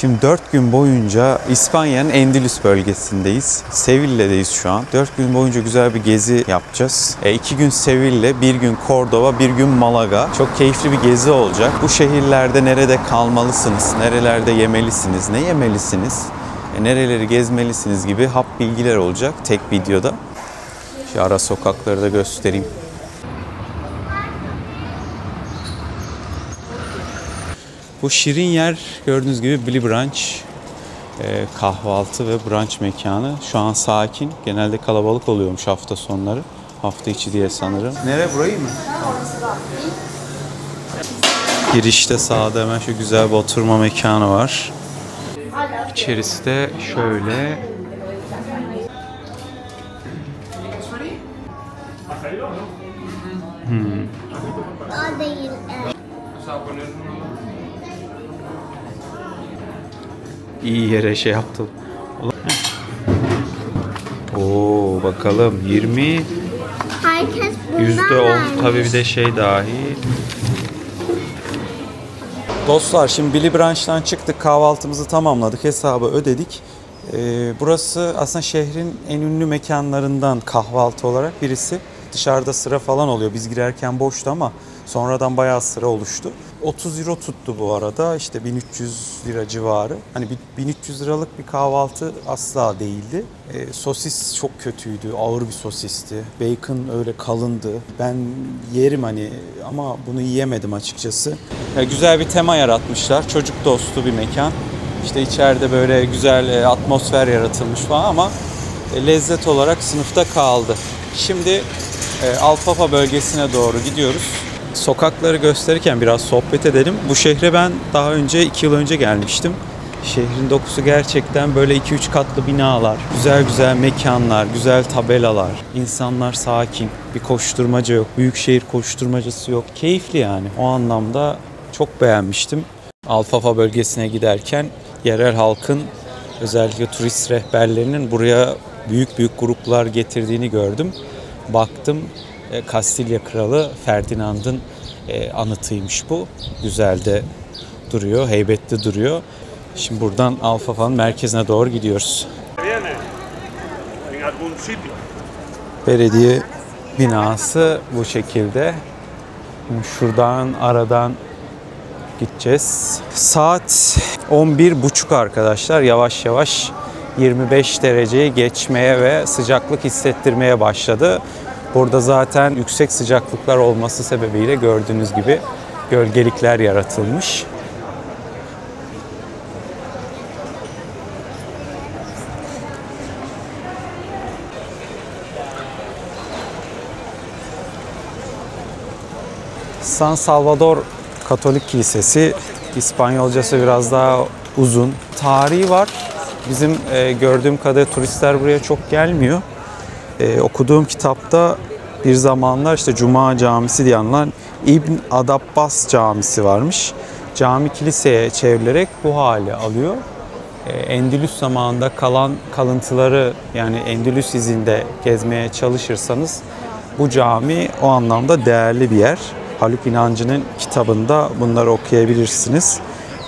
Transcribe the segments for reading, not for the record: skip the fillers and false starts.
Şimdi 4 gün boyunca İspanya'nın Endülüs bölgesindeyiz. Seville'deyiz şu an. 4 gün boyunca güzel bir gezi yapacağız. 2 gün Seville, 1 gün Córdoba, 1 gün Málaga. Çok keyifli bir gezi olacak. Bu şehirlerde nerede kalmalısınız, nerelerde yemelisiniz, ne yemelisiniz, nereleri gezmelisiniz gibi hap bilgiler olacak tek videoda. Şu ara sokakları da göstereyim. Bu şirin yer gördüğünüz gibi Billy Branch kahvaltı ve brunch mekanı. Şu an sakin. Genelde kalabalık oluyormuş hafta sonları. Hafta içi diye sanırım. Nere, burayı mı? Girişte sağda hemen şu güzel bir oturma mekanı var. İçerisi de şöyle. İyi yere şey yaptım. Oo, bakalım 20. Herkes %10 tabii, bir de şey dahi. Dostlar, şimdi Billy Branch'tan çıktık, kahvaltımızı tamamladık, hesabı ödedik. Burası aslında şehrin en ünlü mekanlarından kahvaltı olarak birisi. Dışarıda sıra falan oluyor. Biz girerken boştu ama sonradan bayağı sıra oluştu. 30 euro tuttu bu arada. İşte 1300 lira civarı. Hani 1300 liralık bir kahvaltı asla değildi. Sosis çok kötüydü. Ağır bir sosisti. Bacon öyle kalındı. Ben yerim hani ama bunu yiyemedim açıkçası. Güzel bir tema yaratmışlar. Çocuk dostu bir mekan. İşte içeride böyle güzel atmosfer yaratılmış falan ama lezzet olarak sınıfta kaldı. Şimdi Alfafar bölgesine doğru gidiyoruz. Sokakları gösterirken biraz sohbet edelim. Bu şehre ben daha önce 2 yıl önce gelmiştim. Şehrin dokusu gerçekten böyle 2-3 katlı binalar, güzel güzel mekanlar, güzel tabelalar. İnsanlar sakin, bir koşturmaca yok, büyükşehir koşturmacası yok. Keyifli yani, o anlamda çok beğenmiştim. Alfafar bölgesine giderken yerel halkın, özellikle turist rehberlerinin buraya büyük büyük gruplar getirdiğini gördüm. Baktım, Kastilya Kralı Ferdinand'ın anıtıymış bu. Güzel de duruyor, heybetli duruyor. Şimdi buradan Alfafar'ın merkezine doğru gidiyoruz. Belediye binası bu şekilde. Şuradan aradan gideceğiz. Saat 11.30 arkadaşlar. Yavaş yavaş 25 dereceyi geçmeye ve sıcaklık hissettirmeye başladı. Burada zaten yüksek sıcaklıklar olması sebebiyle gördüğünüz gibi gölgelikler yaratılmış. San Salvador Katolik Kilisesi, İspanyolcası biraz daha uzun. Tarihi var. Bizim gördüğüm kadarıyla turistler buraya çok gelmiyor. Okuduğum kitapta bir zamanlar işte Cuma Camisi diye anılan İbn Adabbas Camisi varmış. Cami kiliseye çevrilerek bu hale alıyor. Endülüs zamanında kalan kalıntıları, yani Endülüs izinde gezmeye çalışırsanız bu cami o anlamda değerli bir yer. Haluk İnancı'nın kitabında bunları okuyabilirsiniz.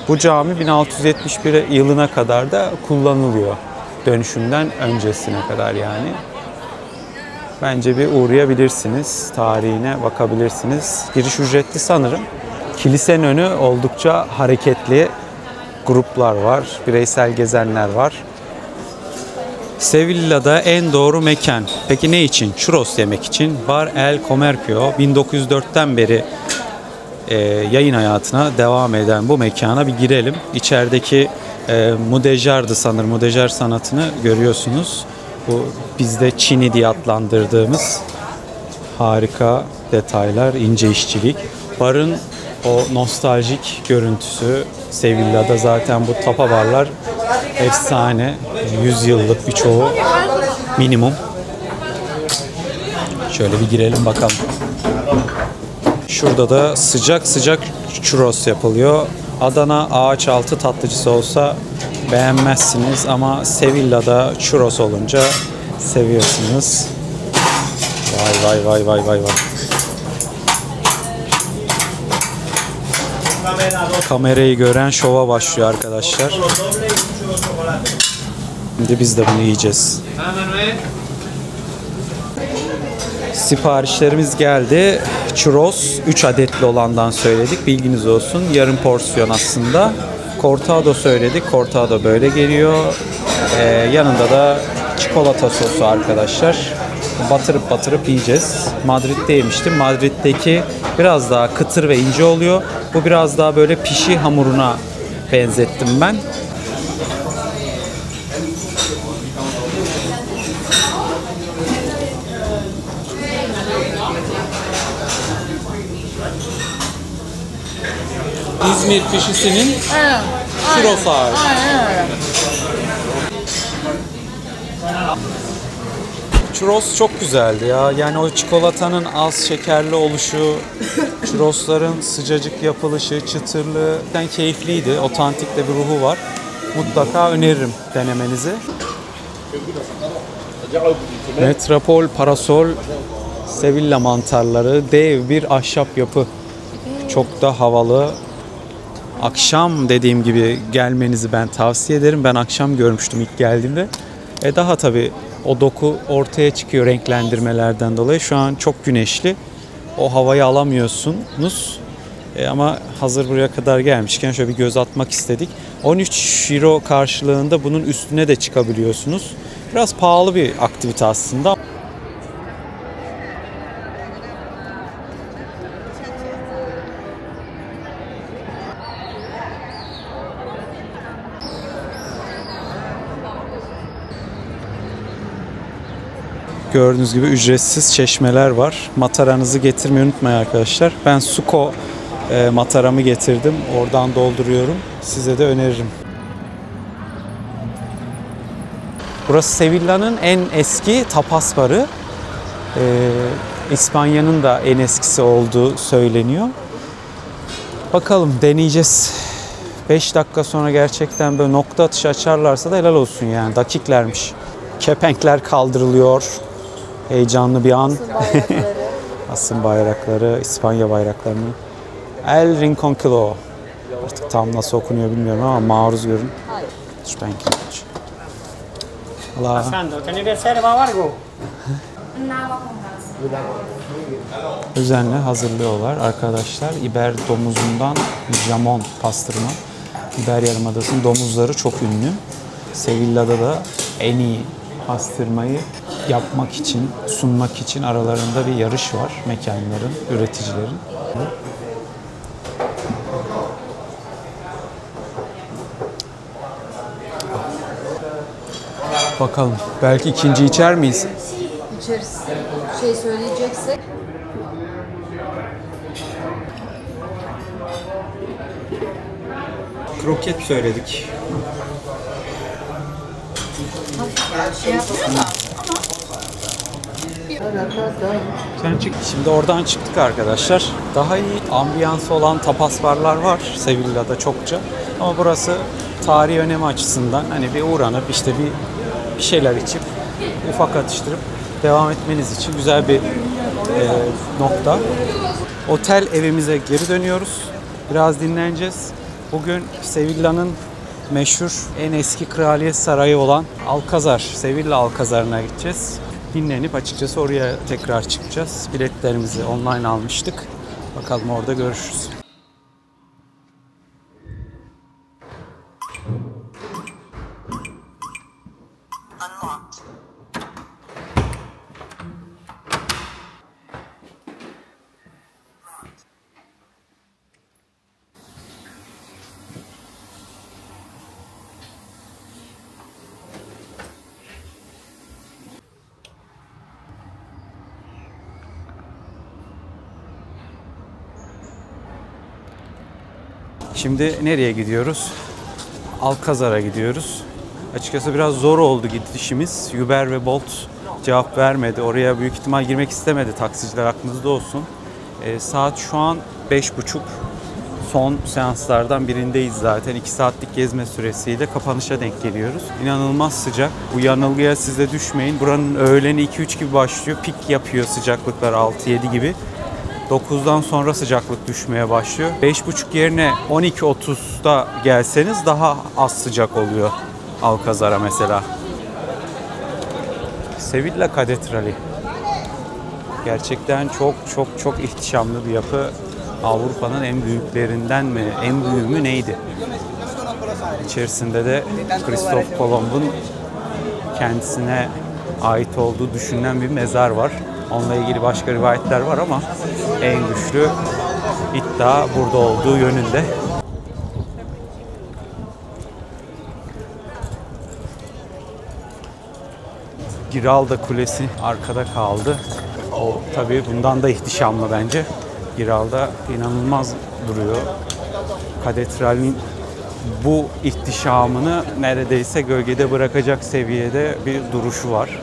Bu cami 1671 yılına kadar da kullanılıyor. Dönüşümden öncesine kadar yani. Bence bir uğrayabilirsiniz. Tarihine bakabilirsiniz. Giriş ücretli sanırım. Kilisenin önü oldukça hareketli. Gruplar var. Bireysel gezenler var. Sevilla'da en doğru mekan. Peki ne için? Churros yemek için. Bar El Comercio 1904'ten beri yayın hayatına devam eden bu mekana bir girelim. İçerideki mudejardı sanırım. Mudejar sanatını görüyorsunuz. Bu bizde Çini diye adlandırdığımız harika detaylar, ince işçilik. Barın o nostaljik görüntüsü. Sevilla'da zaten bu tapa barlar efsane. 100 yıllık birçoğu minimum. Şöyle bir girelim bakalım. Şurada da sıcak sıcak churros yapılıyor. Adana ağaç altı tatlıcısı olsa beğenmezsiniz ama Sevilla'da churros olunca seviyorsunuz. Vay vay vay vay vay vay. Kamerayı gören şova başlıyor arkadaşlar. Şimdi biz de bunu yiyeceğiz. Siparişlerimiz geldi. Churros 3 adetli olandan söyledik. Bilginiz olsun. Yarım porsiyon aslında. Cortado söyledik. Cortado böyle geliyor. Yanında da çikolata sosu arkadaşlar. Batırıp yiyeceğiz. Madrid'de yemiştim. Madrid'deki biraz daha kıtır ve ince oluyor. Bu biraz daha böyle pişi hamuruna benzettim ben. İzmir pişisinin churros hali. Churros çok güzeldi ya. Yani o çikolatanın az şekerli oluşu, churrosların sıcacık yapılışı, çıtırlığı keyifliydi. Otantik de bir ruhu var. Mutlaka öneririm denemenizi. Metropol Parasol Sevilla mantarları, dev bir ahşap yapı. Çok da havalı. Akşam dediğim gibi gelmenizi ben tavsiye ederim. Ben akşam görmüştüm ilk geldiğimde. Daha tabii o doku ortaya çıkıyor renklendirmelerden dolayı. Şu an çok güneşli. O havayı alamıyorsunuz. Ama hazır buraya kadar gelmişken şöyle bir göz atmak istedik. 13 euro karşılığında bunun üstüne de çıkabiliyorsunuz. Biraz pahalı bir aktivite aslında. Gördüğünüz gibi ücretsiz çeşmeler var. Mataranızı getirmeyi unutmayın arkadaşlar. Ben Suco mataramı getirdim. Oradan dolduruyorum. Size de öneririm. Burası Sevilla'nın en eski tapas barı. İspanya'nın da en eskisi olduğu söyleniyor. Bakalım deneyeceğiz. 5 dakika sonra gerçekten böyle nokta atışı açarlarsa da helal olsun yani. Dakiklermiş. Kepenkler kaldırılıyor. Heyecanlı bir an. Asım bayrakları, İspanya bayraklarını. El Rinconcillo. Artık tam nasıl okunuyor bilmiyorum ama maruz görün. Thank you. Pasando, ¿tenés reserva o algo? Özenle hazırlıyorlar arkadaşlar. İber domuzundan jamon pastırma. İber Yarımadası'nın domuzları çok ünlü. Sevilla'da da en iyi pastırmayı yapmak için, sunmak için aralarında bir yarış var mekanların, üreticilerin. Bakalım. Belki ikinci içer miyiz? İçeriz. Şey söyleyeceksek. Kroket söyledik. Şey yapıyor da Sen çık. Şimdi oradan çıktık arkadaşlar. Daha iyi ambiyansı olan tapas barlar var Sevilla'da çokça. Ama burası tarihi önemi açısından hani bir uğranıp işte bir şeyler içip ufak atıştırıp devam etmeniz için güzel bir nokta. Otel evimize geri dönüyoruz. Biraz dinleneceğiz. Bugün Sevilla'nın meşhur en eski kraliyet sarayı olan Alcazar, Sevilla Alcazar'ına gideceğiz. Dinlenip açıkçası oraya tekrar çıkacağız. Biletlerimizi online almıştık. Bakalım orada görüşürüz. Şimdi nereye gidiyoruz? Alcazar'a gidiyoruz. Açıkçası biraz zor oldu gidişimiz. Uber ve Bolt cevap vermedi. Oraya büyük ihtimal girmek istemedi taksiciler, aklınızda olsun. Saat şu an 5.30. Son seanslardan birindeyiz zaten. 2 saatlik gezme süresiyle kapanışa denk geliyoruz. İnanılmaz sıcak. Bu yanılgıya siz de düşmeyin. Buranın öğleni 2-3 gibi başlıyor. Pik yapıyor sıcaklıklar 6-7 gibi. 9'dan sonra sıcaklık düşmeye başlıyor. 5.30 yerine 12.30'da gelseniz daha az sıcak oluyor Alcazar'a mesela. Sevilla Katedrali. Gerçekten çok ihtişamlı bir yapı. Avrupa'nın en büyüklerinden mi, en büyüğü mü neydi? İçerisinde de Christoph Kolomb'un kendisine ait olduğu düşünülen bir mezar var. Onunla ilgili başka rivayetler var ama en güçlü iddia burada olduğu yönünde. Giralda Kulesi arkada kaldı. O tabii bundan da ihtişamlı bence. Giralda inanılmaz duruyor. Katedralin bu ihtişamını neredeyse gölgede bırakacak seviyede bir duruşu var.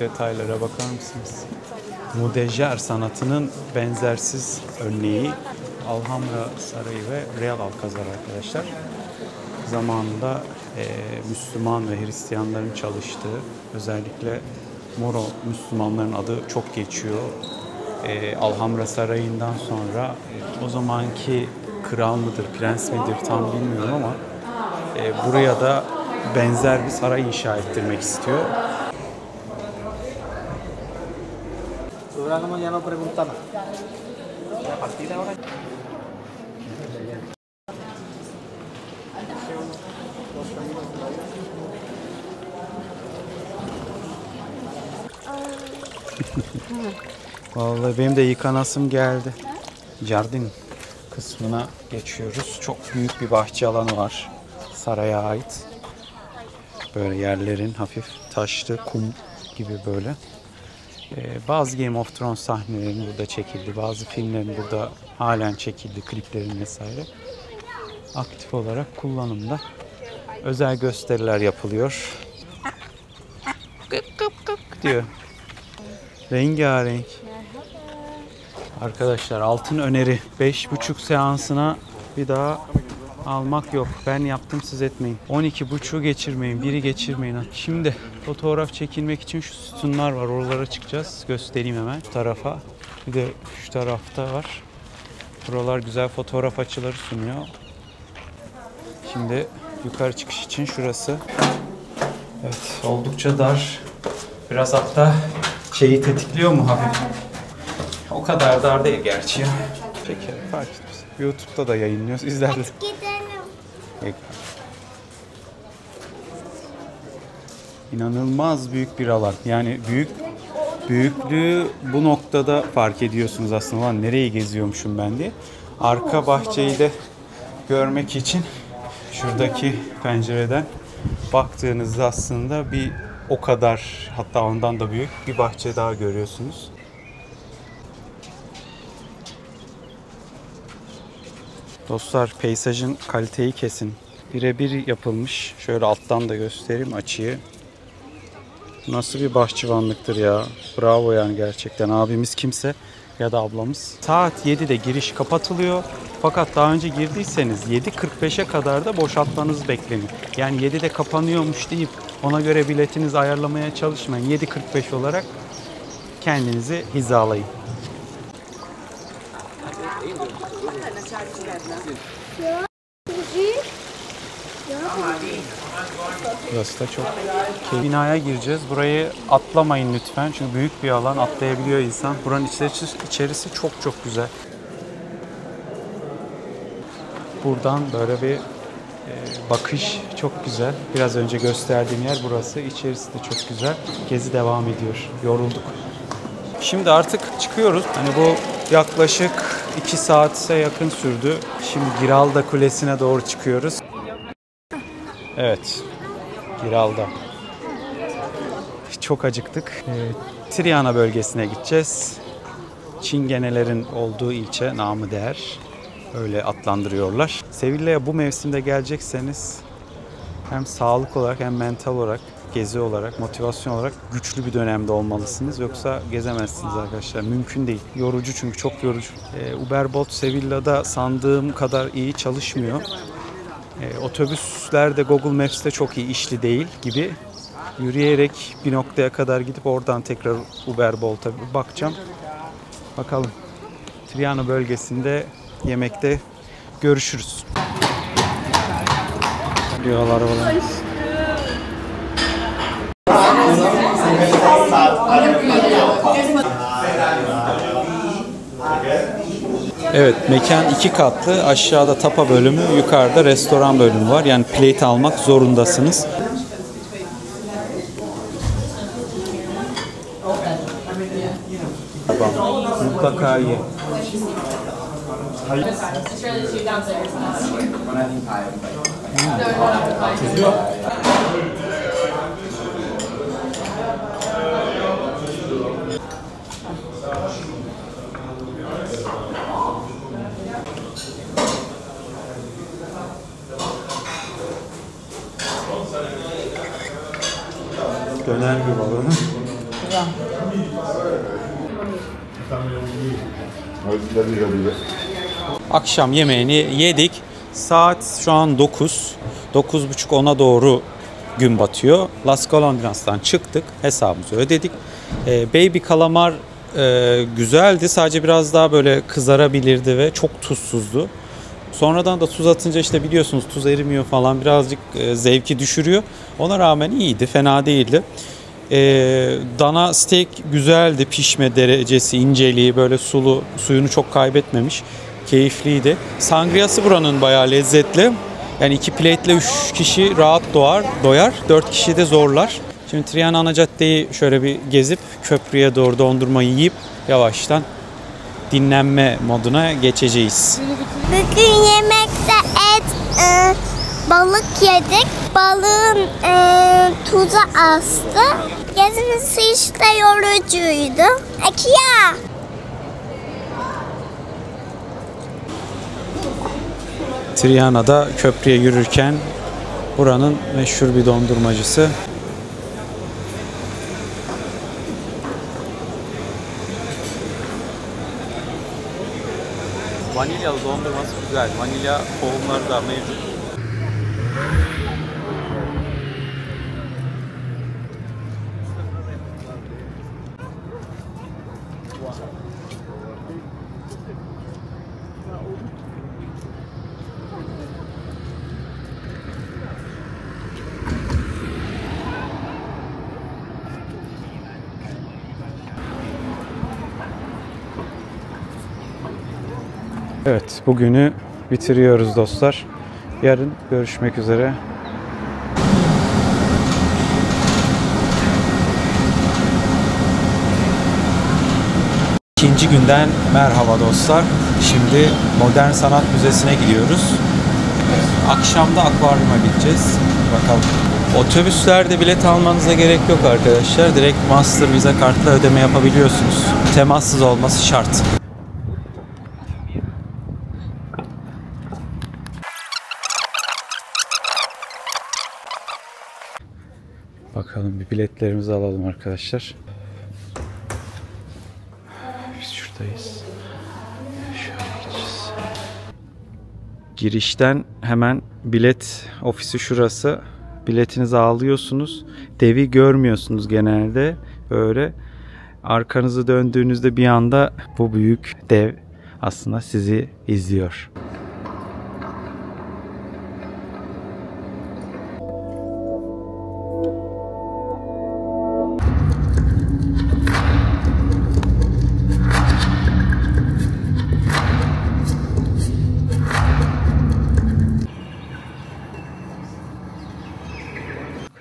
Detaylara bakar mısınız? Mudejar sanatının benzersiz örneği Alhambra Sarayı ve Real Alcazar arkadaşlar. Zamanında Müslüman ve Hristiyanların çalıştığı, özellikle Moro Müslümanların adı çok geçiyor. Alhambra Sarayı'ndan sonra o zamanki kral mıdır, prens midir tam bilmiyorum ama buraya da benzer bir saray inşa ettirmek istiyor. Ya no pregunta nada. La partida ahora. Vallahi benim de yıkanasım geldi. Jardin kısmına geçiyoruz. Çok büyük bir bahçe alanı var. Saraya ait. Böyle yerlerin hafif taşlı kum gibi böyle. Bazı Game of Thrones sahnelerinin burada çekildi. Bazı filmlerin burada halen çekildi. Kliplerin vesaire. Aktif olarak kullanımda. Özel gösteriler yapılıyor. Kıp kıp kıp diyor. Rengarenk. Arkadaşlar altın öneri. 5.5 seansına bir daha almak yok. Ben yaptım, siz etmeyin. 12.5'u geçirmeyin. 1'i geçirmeyin. Şimdi fotoğraf çekilmek için şu sütunlar var. Oralara çıkacağız. Göstereyim hemen. Şu tarafa. Bir de şu tarafta var. Buralar güzel fotoğraf açıları sunuyor. Şimdi yukarı çıkış için şurası. Evet, oldukça dar. Biraz hatta şeyi tetikliyor mu hafif? O kadar dar değil gerçi ya. Peki, fark etmez. YouTube'da da yayınlıyoruz. İzlerler. İnanılmaz büyük bir alan. Yani büyüklüğü bu noktada fark ediyorsunuz aslında. Lan nereye geziyormuşum ben diye. Arka bahçeyi de görmek için şuradaki pencereden baktığınızda aslında bir o kadar, hatta ondan da büyük bir bahçe daha görüyorsunuz. Dostlar, peyzajın kaliteyi kesin. Birebir yapılmış. Şöyle alttan da göstereyim açıyı. Nasıl bir bahçıvanlıktır ya. Bravo yani gerçekten. Abimiz kimse ya da ablamız. Saat 7'de giriş kapatılıyor. Fakat daha önce girdiyseniz 7.45'e kadar da boşaltmanız bekleniyor. Yani 7'de kapanıyormuş deyip ona göre biletinizi ayarlamaya çalışmayın. 7.45 olarak kendinizi hizalayın. Burası da çok keyifli. Binaya gireceğiz. Burayı atlamayın lütfen. Çünkü büyük bir alan, atlayabiliyor insan. Buranın içerisi çok güzel. Buradan böyle bir bakış çok güzel. Biraz önce gösterdiğim yer burası. İçerisi de çok güzel. Gezi devam ediyor. Yorulduk. Şimdi artık çıkıyoruz. Hani bu yaklaşık 2 saate yakın sürdü. Şimdi Giralda Kulesi'ne doğru çıkıyoruz. Evet. Giralda. Çok acıktık. Triana bölgesine gideceğiz. Çingenelerin olduğu ilçe, namı değer. Öyle adlandırıyorlar. Sevilla'ya bu mevsimde gelecekseniz hem sağlık olarak hem mental olarak gezi olarak, motivasyon olarak güçlü bir dönemde olmalısınız. Yoksa gezemezsiniz arkadaşlar. Mümkün değil. Yorucu, çünkü çok yorucu. Uber Bolt Sevilla'da sandığım kadar iyi çalışmıyor. Otobüsler de Google Maps'te çok iyi işli değil gibi. Yürüyerek bir noktaya kadar gidip oradan tekrar Uber Bolt'a bakacağım. Bakalım. Triano bölgesinde yemekte görüşürüz. Diyorlar arabalar. Evet, mekan 2 katlı. Aşağıda tapa bölümü, yukarıda restoran bölümü var. Yani plate almak zorundasınız. Mutlaka ye. Döner gibi balığı. Akşam yemeğini yedik. Saat şu an 9. 9.30-10'a doğru gün batıyor. Las Golondrinas'tan çıktık. Hesabımızı ödedik. Baby kalamar güzeldi. Sadece biraz daha böyle kızarabilirdi ve çok tuzsuzdu. Sonradan da tuz atınca işte biliyorsunuz tuz erimiyor falan, birazcık zevki düşürüyor. Ona rağmen iyiydi, fena değildi. Dana steak güzeldi, pişme derecesi, inceliği böyle sulu, suyunu çok kaybetmemiş. Keyifliydi. Sangriası buranın bayağı lezzetli. Yani 2 plate'le 3 kişi rahat doyar. 4 kişi de zorlar. Şimdi Triano ana caddeyi şöyle bir gezip köprüye doğru dondurmayı yiyip yavaştan dinlenme moduna geçeceğiz. Bugün yemekte balık yedik. Balığın tuzu astı. Gezimiz işte yorucuydu. Kia. Triano'da köprüye yürürken buranın meşhur bir dondurmacısı. Vanilyalı dondurması güzel. Vanilya tohumları da mevcut. Evet, bugünü bitiriyoruz dostlar. Yarın görüşmek üzere. İkinci günden merhaba dostlar. Şimdi Modern Sanat Müzesi'ne gidiyoruz. Akşam da akvaryuma gideceğiz. Bakalım. Otobüslerde bilet almanıza gerek yok arkadaşlar. Direkt Master Visa kartla ödeme yapabiliyorsunuz. Temassız olması şart. Bakalım, bir biletlerimizi alalım arkadaşlar. Biz şuradayız. Şöyle gideceğiz. Girişten hemen bilet ofisi şurası. Biletinizi alıyorsunuz. Devi görmüyorsunuz genelde. Böyle arkanızı döndüğünüzde bir anda bu büyük dev aslında sizi izliyor.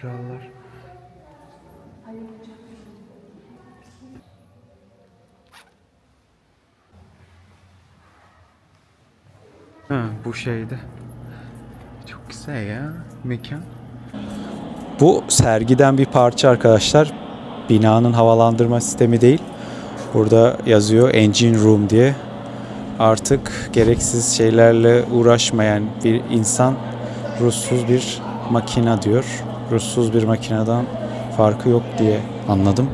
Krallar. Bu şeydi. Çok güzel ya mekan. Bu sergiden bir parça arkadaşlar. Binanın havalandırma sistemi değil. Burada yazıyor Engine Room diye. Artık gereksiz şeylerle uğraşmayan bir insan ruhsuz bir makina diyor. Ruhsuz bir makineden farkı yok diye anladım.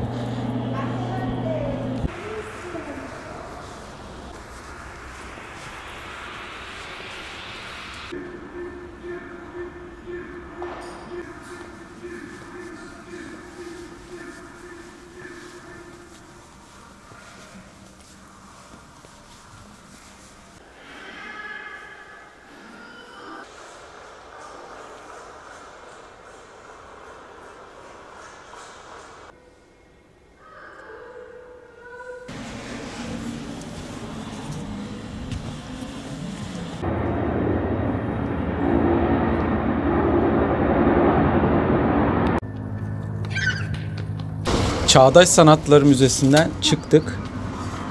Çağdaş Sanatlar Müzesi'nden çıktık.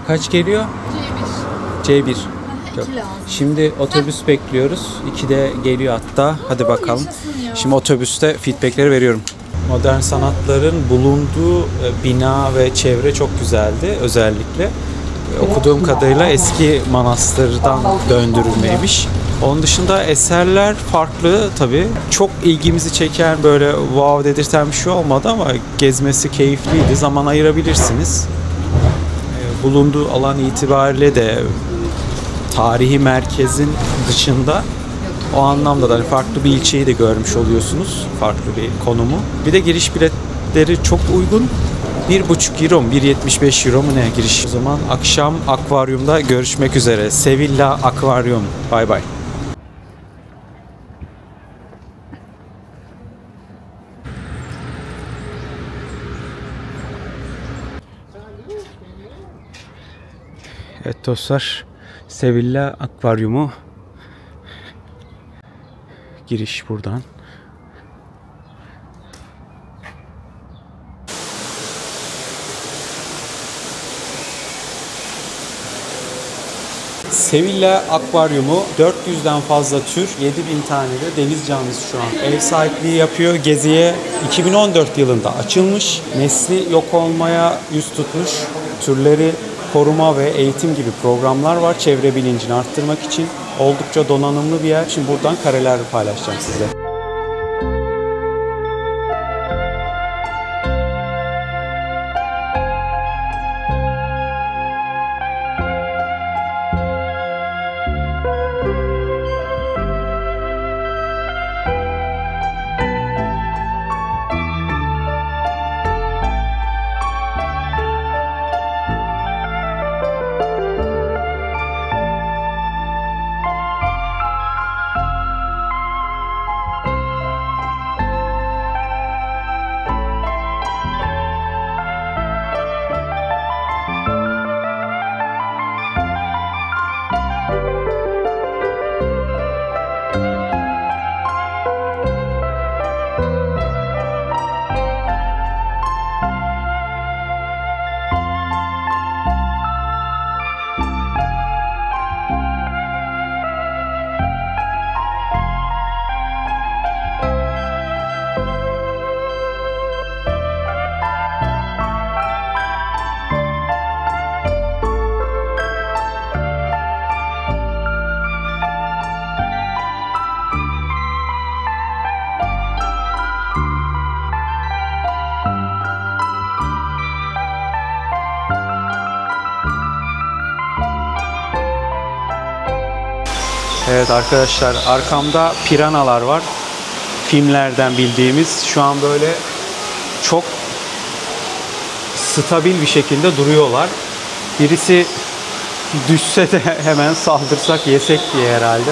Kaç geliyor? C1. Yok. Şimdi otobüs bekliyoruz. 2'de geliyor hatta. Hadi bakalım. Şimdi otobüste feedbackleri veriyorum. Modern sanatların bulunduğu bina ve çevre çok güzeldi özellikle. Okuduğum kadarıyla eski manastırdan döndürülmeymiş. Onun dışında eserler farklı tabii. Çok ilgimizi çeken böyle wow dedirten bir şey olmadı ama gezmesi keyifliydi. Zaman ayırabilirsiniz. Bulunduğu alan itibariyle de tarihi merkezin dışında o anlamda da hani farklı bir ilçeyi de görmüş oluyorsunuz. Farklı bir konumu. Bir de giriş biletleri çok uygun. 1,5 euro mu? 1,75 euro mu ne giriş? O zaman akşam akvaryumda görüşmek üzere. Sevilla Akvaryum. Bay bay. Evet dostlar, Sevilla Akvaryumu giriş buradan. Sevilla Akvaryumu 400'den fazla tür, 7000 tane de deniz canlısı şu an ev sahipliği yapıyor. Geziye 2014 yılında açılmış. Nesli yok olmaya yüz tutmuş türleri koruma ve eğitim gibi programlar var. Çevre bilincini arttırmak için oldukça donanımlı bir yer. Şimdi buradan kareler paylaşacağım size. Evet arkadaşlar, arkamda piranalar var. Filmlerden bildiğimiz. Şu an böyle çok stabil bir şekilde duruyorlar. Birisi düşse de hemen saldırsak, yesek diye herhalde.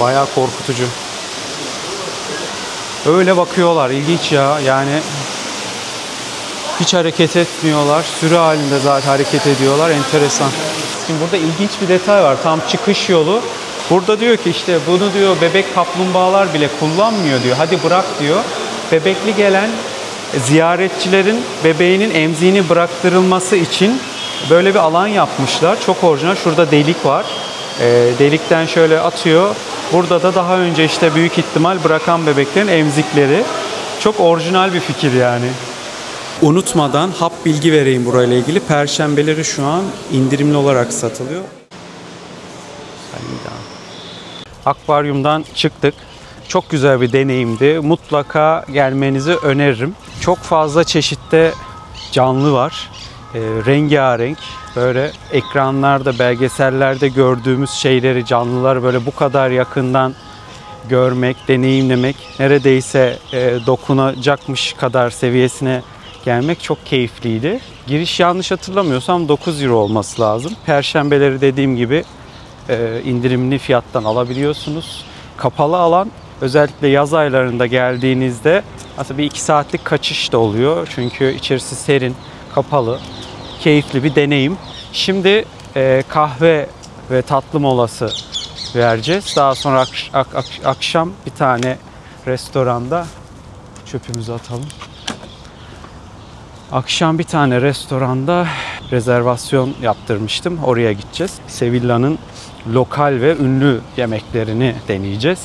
Bayağı korkutucu. Öyle bakıyorlar. İlginç ya. Yani hiç hareket etmiyorlar. Sürü halinde zaten hareket ediyorlar. Enteresan. Şimdi burada ilginç bir detay var. Tam çıkış yolu. Burada diyor ki işte bunu diyor bebek kaplumbağalar bile kullanmıyor diyor. Hadi bırak diyor. Bebekli gelen ziyaretçilerin bebeğinin emziğini bıraktırılması için böyle bir alan yapmışlar. Çok orijinal. Şurada delik var. Delikten şöyle atıyor. Burada da daha önce işte büyük ihtimal bırakan bebeklerin emzikleri. Çok orijinal bir fikir yani. Unutmadan hap bilgi vereyim burayla ilgili. Perşembeleri şu an indirimli olarak satılıyor. Akvaryumdan çıktık. Çok güzel bir deneyimdi. Mutlaka gelmenizi öneririm. Çok fazla çeşitte canlı var. Rengarenk. Böyle ekranlarda, belgesellerde gördüğümüz şeyleri, canlıları böyle bu kadar yakından görmek, deneyimlemek, neredeyse dokunacakmış kadar seviyesine gelmek çok keyifliydi. Giriş yanlış hatırlamıyorsam 9 euro olması lazım. Perşembeleri dediğim gibi indirimli fiyattan alabiliyorsunuz. Kapalı alan, özellikle yaz aylarında geldiğinizde aslında bir 2 saatlik kaçış da oluyor. Çünkü içerisi serin, kapalı, keyifli bir deneyim. Şimdi kahve ve tatlı molası vereceğiz. Daha sonra akşam bir tane restoranda çöpümüzü atalım. Akşam bir tane restoranda rezervasyon yaptırmıştım. Oraya gideceğiz. Sevilla'nın lokal ve ünlü yemeklerini deneyeceğiz.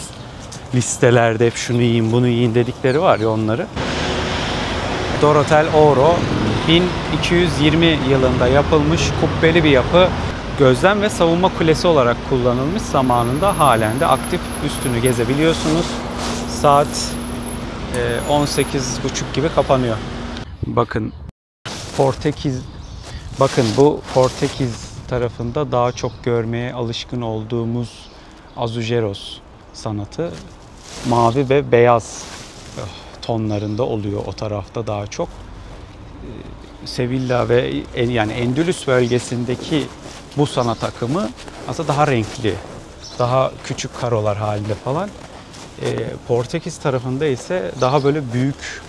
Listelerde hep şunu yiyin, bunu yiyin dedikleri var ya, onları. Dorotel Oro 1220 yılında yapılmış kubbeli bir yapı. Gözlem ve savunma kulesi olarak kullanılmış, zamanında halen de aktif, üstünü gezebiliyorsunuz. Saat 18.30 gibi kapanıyor. Bakın bu Portekiz tarafında daha çok görmeye alışkın olduğumuz azujeros sanatı mavi ve beyaz tonlarında oluyor o tarafta daha çok. Sevilla ve yani Endülüs bölgesindeki bu sanat akımı aslında daha renkli, daha küçük karolar halinde falan. Portekiz tarafında ise daha böyle büyük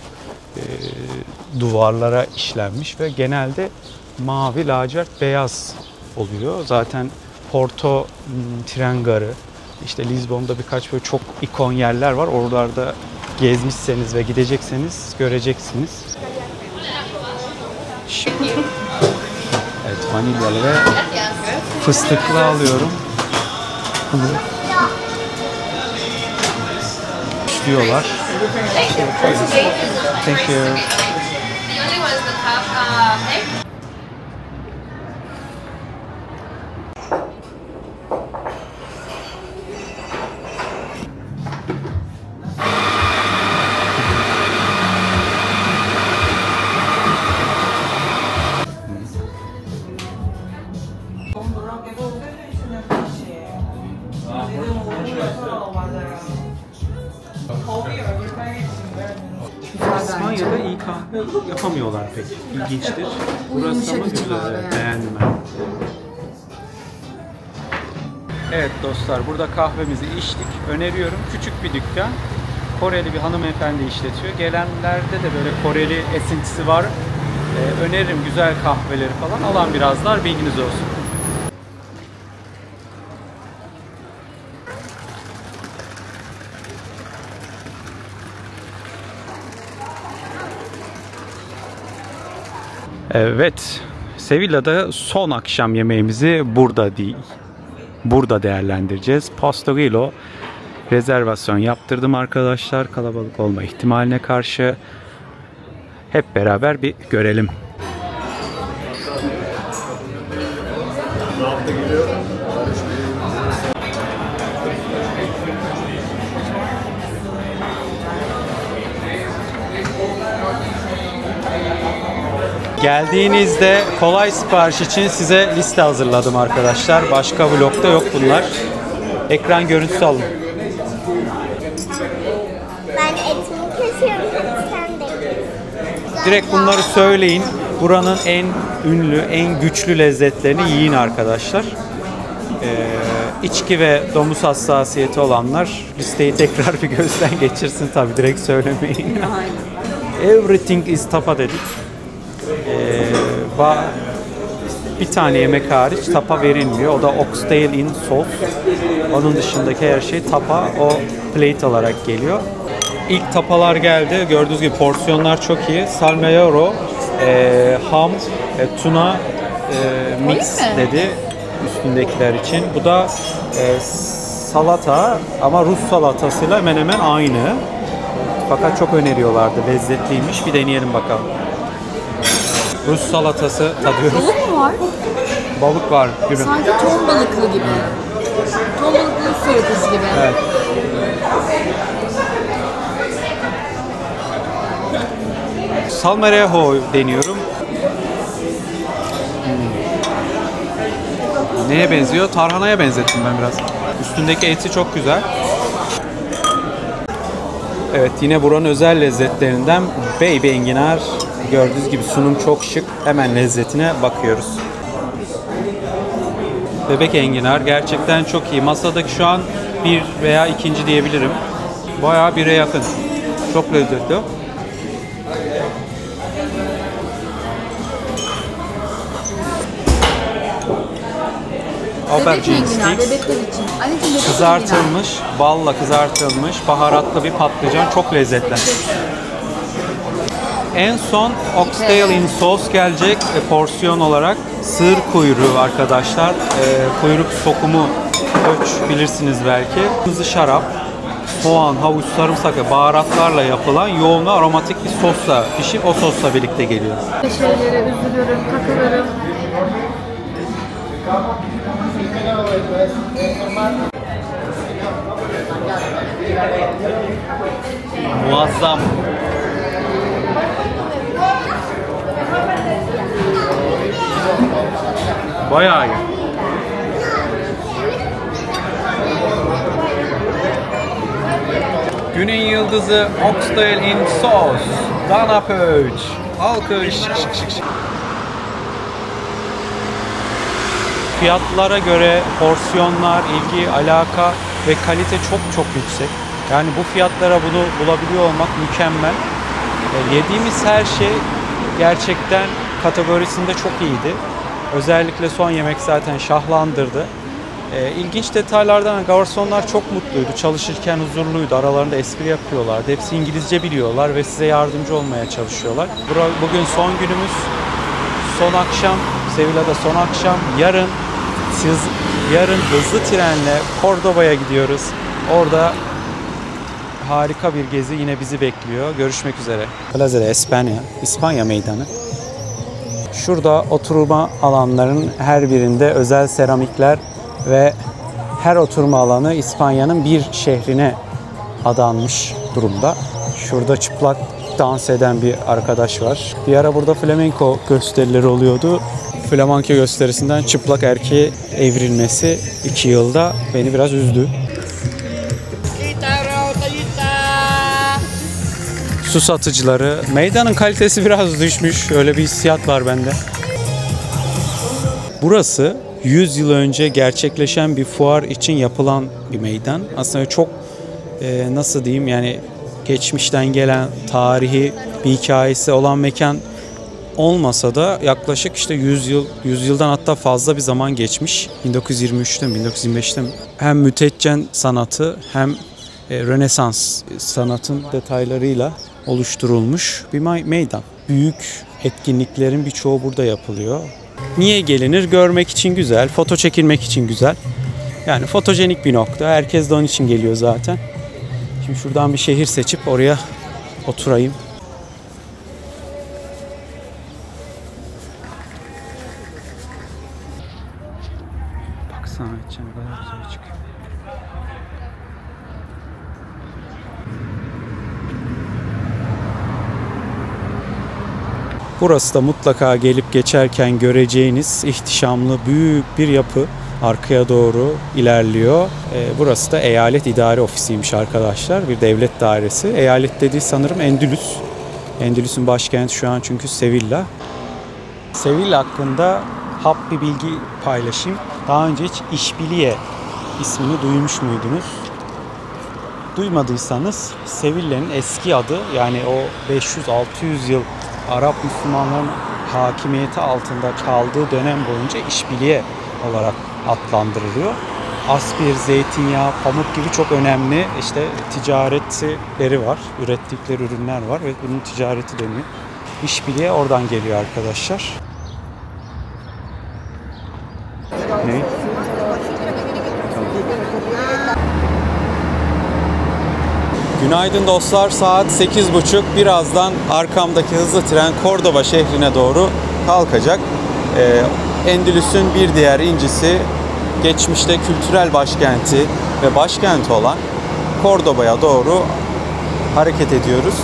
duvarlara işlenmiş ve genelde mavi, lacivert, beyaz oluyor. Zaten Porto tren garı, işte Lizbon'da birkaç böyle çok ikon yerler var. Oralarda gezmişseniz ve gidecekseniz göreceksiniz. Evet, vanilyalı ve fıstıklı alıyorum. Diyorlar. Thank you. İspanya'da iyi kahve yapamıyorlar pek. İlginçtir. Burası ama güzel. Beğendim ben. Evet dostlar, burada kahvemizi içtik. Öneriyorum. Küçük bir dükkan. Koreli bir hanımefendi işletiyor. Gelenlerde de böyle Koreli esintisi var. Öneririm güzel kahveleri falan. Alan birazlar, bilginiz olsun. Evet, Sevilla'da son akşam yemeğimizi burada değerlendireceğiz. Pastorilo rezervasyon yaptırdım arkadaşlar, kalabalık olma ihtimaline karşı. Hep beraber bir görelim. Geldiğinizde kolay sipariş için size liste hazırladım arkadaşlar. Başka vlogda yok bunlar. Ekran görüntüsü alın. Ben etimi kesiyorum, sen de kes. Direkt bunları söyleyin. Buranın en ünlü, en güçlü lezzetlerini yiyin arkadaşlar. İçki ve domuz hassasiyeti olanlar listeyi tekrar bir gözden geçirsin, tabii direkt söylemeyin. Everything is tapa dedik. Bir tane yemek hariç tapa verilmiyor. O da oxtail in sauce. Onun dışındaki her şey tapa, o plate olarak geliyor. İlk tapalar geldi. Gördüğünüz gibi porsiyonlar çok iyi. Salmorejo, ham, tuna mix dedi üstündekiler için. Bu da salata ama Rus salatasıyla hemen hemen aynı. Fakat çok öneriyorlardı. Lezzetliymiş. Bir deneyelim bakalım. Rus salatası tadıyoruz. Balık mı var? Balık var gibi. Sanki ton balıklı gibi. Ton balıklı salatası gibi. Evet. salmorejo deniyorum. Neye benziyor? Tarhanaya benzettim ben biraz. Üstündeki eti çok güzel. Evet, yine buranın özel lezzetlerinden baby enginar. Gördüğünüz gibi sunum çok şık. Hemen lezzetine bakıyoruz. Bebek enginar gerçekten çok iyi. Masadaki şu an bir veya ikinci diyebilirim. Bayağı bire yakın. Çok lezzetli. Aubergine sticks. Bebekler için. Anneciğim bebek Kızartılmış, balla kızartılmış, baharatlı bir patlıcan. Çok lezzetli. En son oxtail in sauce gelecek porsiyon olarak. Sığır kuyruğu arkadaşlar. Kuyruk sokumu bilirsiniz belki. Kırmızı şarap, soğan, havuç, sarımsak ve baharatlarla yapılan yoğun ve aromatik bir sosla pişip o sosla birlikte geliyor. Şeylere üzülürüm, takılırım. Muazzam. Bayağı iyi. Günün yıldızı oxtail in sauce. Dana poach. Alkış. Fiyatlara göre porsiyonlar, ilgi, alaka ve kalite çok yüksek. Yani bu fiyatlara bunu bulabiliyor olmak mükemmel. Yediğimiz her şey gerçekten kategorisinde çok iyiydi. Özellikle son yemek zaten şahlandırdı. İlginç detaylardan garsonlar çok mutluydu. Çalışırken huzurluydu. Aralarında espri yapıyorlardı. Hepsi İngilizce biliyorlar ve size yardımcı olmaya çalışıyorlar. Bugün son günümüz. Son akşam, Sevilla'da son akşam. Yarın hızlı trenle Cordoba'ya gidiyoruz. Orada harika bir gezi yine bizi bekliyor. Görüşmek üzere. Plaza de España, İspanya meydanı. Şurada oturma alanlarının her birinde özel seramikler ve her oturma alanı İspanya'nın bir şehrine adanmış durumda. Şurada çıplak dans eden bir arkadaş var. Bir ara burada flamenco gösterileri oluyordu. Flamenco gösterisinden çıplak erkeğe evrilmesi 2 yılda beni biraz üzdü. Su satıcıları. Meydanın kalitesi biraz düşmüş. Öyle bir hissiyat var bende. Burası 100 yıl önce gerçekleşen bir fuar için yapılan bir meydan. Aslında çok nasıl diyeyim, yani geçmişten gelen tarihi bir hikayesi olan mekan olmasa da yaklaşık işte 100 yıldan hatta fazla bir zaman geçmiş. 1923'te mi 1925'te mi? Hem müteccen sanatı hem Rönesans sanatın detaylarıyla oluşturulmuş bir meydan. Büyük etkinliklerin birçoğu burada yapılıyor. Niye gelinir? Görmek için güzel, foto çekilmek için güzel. Yani fotojenik bir nokta. Herkes de onun için geliyor zaten. Şimdi şuradan bir şehir seçip oraya oturayım. Baksana içine kadar güzel çıkıyor. Burası da mutlaka gelip geçerken göreceğiniz ihtişamlı büyük bir yapı. Arkaya doğru ilerliyor. Burası da eyalet idare ofisiymiş arkadaşlar. Bir devlet dairesi. Eyalet dediği sanırım Endülüs. Endülüs'ün başkenti şu an çünkü Sevilla. Sevilla hakkında bir bilgi paylaşayım. Daha önce hiç İşbiliye ismini duymuş muydunuz? Duymadıysanız Sevilla'nın eski adı, yani o 500-600 yıl Arap Müslümanların hakimiyeti altında kaldığı dönem boyunca İşbiliye olarak adlandırılıyor. Aspir, zeytinyağı, pamuk gibi çok önemli işte ticaretleri var, ürettikleri ürünler var ve bunun ticareti dönüyor. İşbiliye oradan geliyor arkadaşlar. Ne? Günaydın dostlar, saat 8.30. Birazdan arkamdaki hızlı tren Cordoba şehrine doğru kalkacak. Endülüs'ün bir diğer incisi, geçmişte kültürel başkenti ve başkenti olan Cordoba'ya doğru hareket ediyoruz.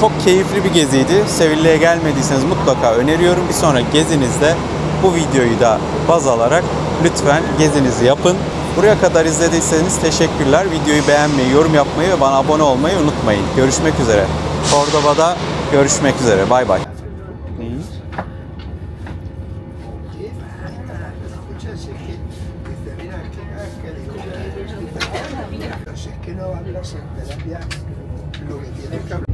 Çok keyifli bir geziydi. Sevilla'ya gelmediyseniz mutlaka öneriyorum. Bir sonraki gezinizde bu videoyu da baz alarak lütfen gezinizi yapın. Buraya kadar izlediyseniz teşekkürler. Videoyu beğenmeyi, yorum yapmayı ve bana abone olmayı unutmayın. Görüşmek üzere. Cordoba'da görüşmek üzere. Bay bay. Es que no hablas en terapia lo que tienes que hablar.